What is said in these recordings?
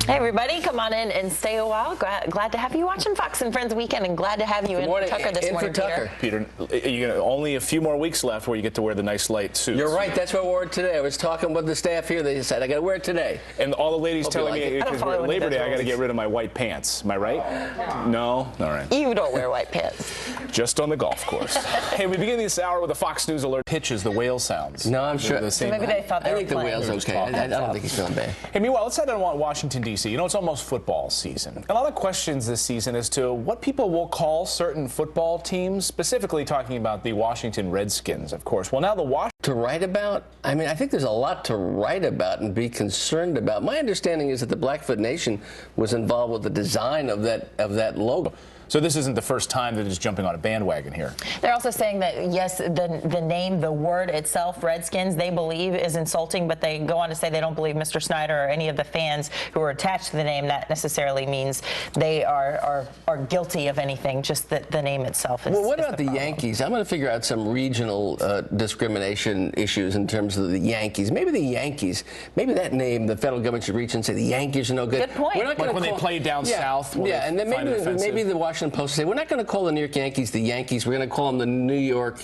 Hey everybody, come on in and stay a while. Glad to have you watching Fox and Friends Weekend, and glad to have you in for Tucker this morning, Peter. Peter, only a few more weeks left where you get to wear the nice light suits. You're right. That's what I wore it today. I was talking with the staff here. They said I got to wear it today. And all the ladies telling me because Labor Day I got to get rid of my white pants. Am I right? No? All right. You don't wear white pants. Just on the golf course. Hey, we begin this hour with a Fox News alert. Pitches the whale sounds. No, I'm sure. So maybe they thought they were I think the whale's okay. I don't think he's feeling bad. Hey, meanwhile, let's head on Washington, D.C. You know, it's almost football season. A lot of questions this season as to what people will call certain football teams, specifically talking about the Washington Redskins, of course. Well, now the To write about? I mean, I think there's a lot to write about and be concerned about. My understanding is that the Blackfoot Nation was involved with the design of that logo. So this isn't the first time that it's jumping on a bandwagon here. They're also saying that, yes, the name, the word itself, Redskins, they believe is insulting, but they go on to say they don't believe Mr. Snyder or any of the fans who are attached to the name. That necessarily means they are guilty of anything, just that the name itself is. Well, what about the Yankees? I'm going to figure out some regional discrimination issues in terms of the Yankees. Maybe the Yankees, maybe that name, the federal government should reach and say the Yankees are no good. Good point. We're not like when they play down south. Yeah, and then maybe the Washington Post say, we're not going to call the New York Yankees the Yankees. We're going to call them the New York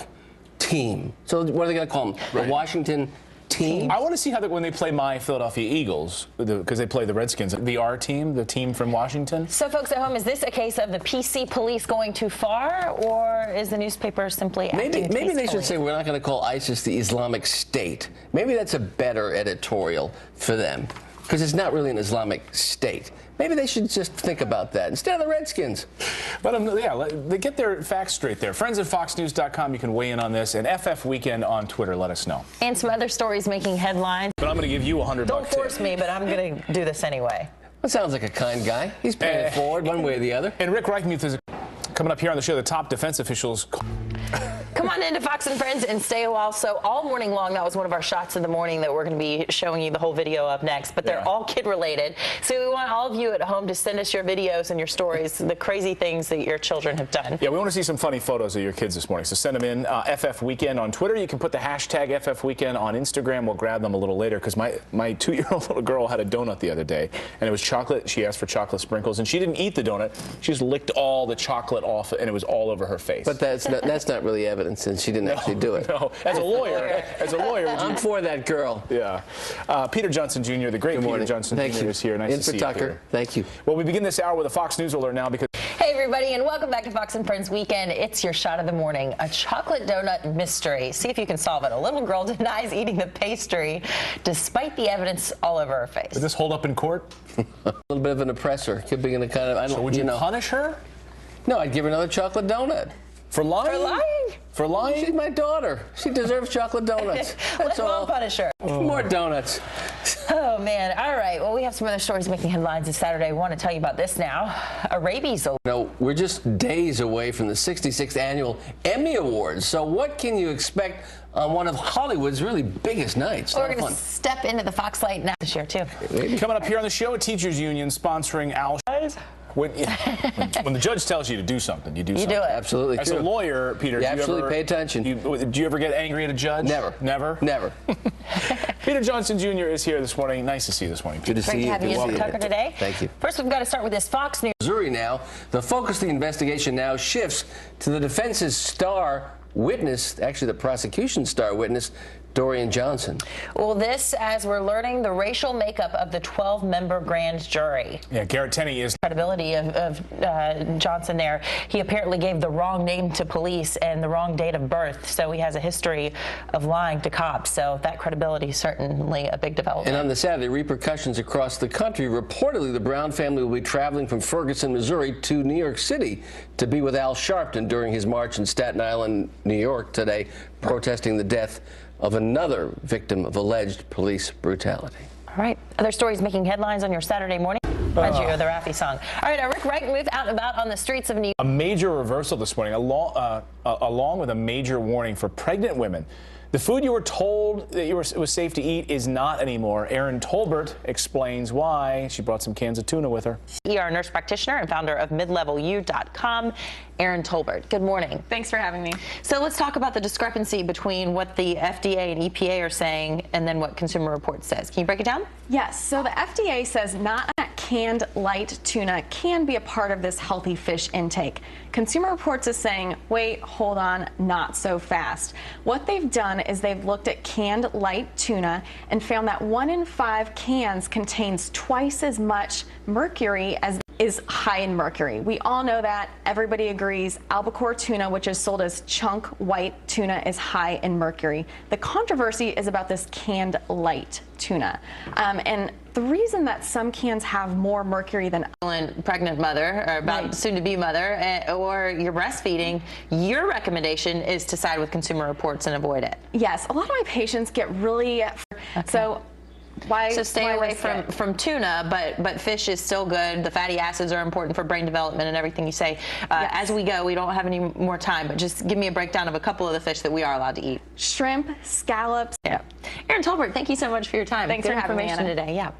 team. So what are they going to call them? Right. The Washington team? I want to see how when they play my Philadelphia Eagles, because they play the Redskins, the R team, the team from Washington. So folks at home, is this a case of the PC police going too far, or is the newspaper simply acting Maybe they should say we're not going to call ISIS the Islamic State. Maybe that's a better editorial for them, because it's not really an Islamic State. Maybe they should just think about that instead of the Redskins. But they get their facts straight there. Friends at foxnews.com, you can weigh in on this. And FF Weekend on Twitter, let us know. And some other stories making headlines. But I'm going to give you $100. Don't force me, but I'm going to do this anyway. That sounds like a kind guy. He's paying it forward one way or the other. And Rick Reichmuth is coming up here on the show. The top defense officials. Come on into Fox and Friends and stay a while. So all morning long, that was one of our shots in the morning that we're going to be showing you the whole video of next. But they're all kid related. So we want all of you at home to send us your videos and your stories, the crazy things that your children have done. Yeah, we want to see some funny photos of your kids this morning. So send them in. FF Weekend on Twitter. You can put the hashtag FF Weekend on Instagram. We'll grab them a little later because my 2-year-old little girl had a donut the other day and it was chocolate. She asked for chocolate sprinkles and she didn't eat the donut. She just licked all the chocolate off and it was all over her face. But that's not really evidence since she didn't actually do it. No, as a lawyer, I'm for that girl. Yeah. Peter Johnson Jr., the great Peter Johnson Jr. is here. Nice to see you, Peter. Thank you. Well, we begin this hour with a Fox News alert now because. Hey everybody, and welcome back to Fox and Friends Weekend. It's your shot of the morning, a chocolate donut mystery. See if you can solve it. A little girl denies eating the pastry despite the evidence all over her face. Would this hold up in court? A little bit of an oppressor. Could be in a kind of. So would you punish her? No, I'd give her another chocolate donut. For lying? For lying? For lying? She's my daughter. She deserves chocolate donuts. Let's all punish her. More donuts. Oh, man. All right. Well, we have some other stories making headlines this Saturday. I want to tell you about this now. A rabies alert. No, we're just days away from the 66th Annual Emmy Awards. So what can you expect on one of Hollywood's really biggest nights? We're going to step into the Fox light now this year, too. Coming up here on the show, a teachers union sponsoring Al. When the judge tells you to do something, you do something. You do it. Absolutely. As a lawyer, Peter, you absolutely pay attention. Do you ever get angry at a judge? Never. Never? Never. Peter Johnson Jr. is here this morning. Nice to see you this morning. Good to see you. Great to have you in Tucker today. Thank you. First, we've got to start with this Fox News. Missouri now. The focus of the investigation now shifts to the defense's star witness, actually the prosecution's star witness, Dorian Johnson. Well, this as we're learning the racial makeup of the 12-member grand jury. Yeah, Garrett Tenney is. Credibility of Johnson there. He apparently gave the wrong name to police and the wrong date of birth, so he has a history of lying to cops. So that credibility is certainly a big development. And on the Saturday, repercussions across the country. Reportedly, the Brown family will be traveling from Ferguson, Missouri to New York City to be with Al Sharpton during his march in Staten Island, New York today, protesting the death of another victim of alleged police brutality. All right. Other stories making headlines on your Saturday morning? Reminds you of the Raffi song. All right, Rick Reichmuth out and about on the streets of New York. A major reversal this morning, along with a major warning for pregnant women. The food you were told that it was safe to eat is not anymore. Erin Tolbert explains why. She brought some cans of tuna with her. ER nurse practitioner and founder of midlevelU.com, Erin Tolbert. Good morning. Thanks for having me. So let's talk about the discrepancy between what the FDA and EPA are saying and then what Consumer Reports says. Can you break it down? Yes. So the FDA says not canned light tuna can be a part of this healthy fish intake. Consumer Reports is saying, wait, hold on, not so fast. What they've done is they've looked at canned light tuna and found that 1 in 5 cans contains twice as much mercury as is high in mercury. We all know that. Everybody agrees. Albacore tuna, which is sold as chunk white tuna, is high in mercury. The controversy is about this canned light tuna. And the reason that some cans have more mercury than pregnant mother or about soon-to-be mother, or you're breastfeeding, your recommendation is to side with Consumer Reports and avoid it. Yes, a lot of my patients get really so stay away from tuna, but fish is still good. The fatty acids are important for brain development and everything you say. Yes. As we go, we don't have any more time, but just give me a breakdown of a couple of the fish that we are allowed to eat. Shrimp, scallops. Yeah. Erin Tolbert, thank you so much for your time. Thanks Good for having me, information Anna. today. Yeah.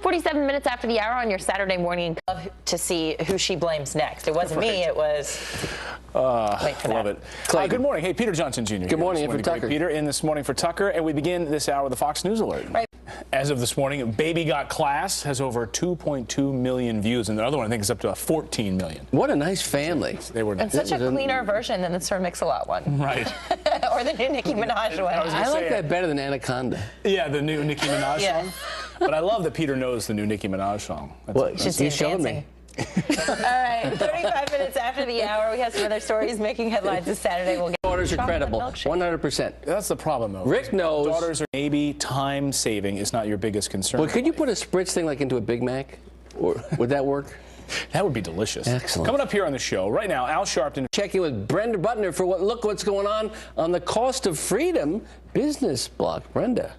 47 minutes after the hour on your Saturday morning. Love to see who she blames next. It wasn't me. It was. Wait for love that. it. Good morning. Hey, Peter Johnson Jr. Good morning, here for Tucker. Peter in this morning for Tucker, and we begin this hour with the Fox News Alert. Right. As of this morning, Baby Got Class has over 2.2 million views, and the other one I think is up to 14 million. What a nice family. They were And such a cleaner version than the Sir Mix-a-Lot one. right. Or the new Nicki Minaj one. I like that better than Anaconda. Yeah, the new Nicki Minaj Yeah. song. But I love that Peter knows the new Nicki Minaj song. You showed me. All right, 35 minutes after the hour, we have some other stories making headlines this Saturday. We'll get Daughters are chocolate credible, milkshake. 100%. That's the problem, though. Rick knows. Daughters are maybe time saving is not your biggest concern. Well, could you put a spritz thing like into a Big Mac? Or would that work? That would be delicious. Excellent. Coming up here on the show right now, Al Sharpton. Checking with Brenda Butner for look what's going on the cost of freedom business block. Brenda.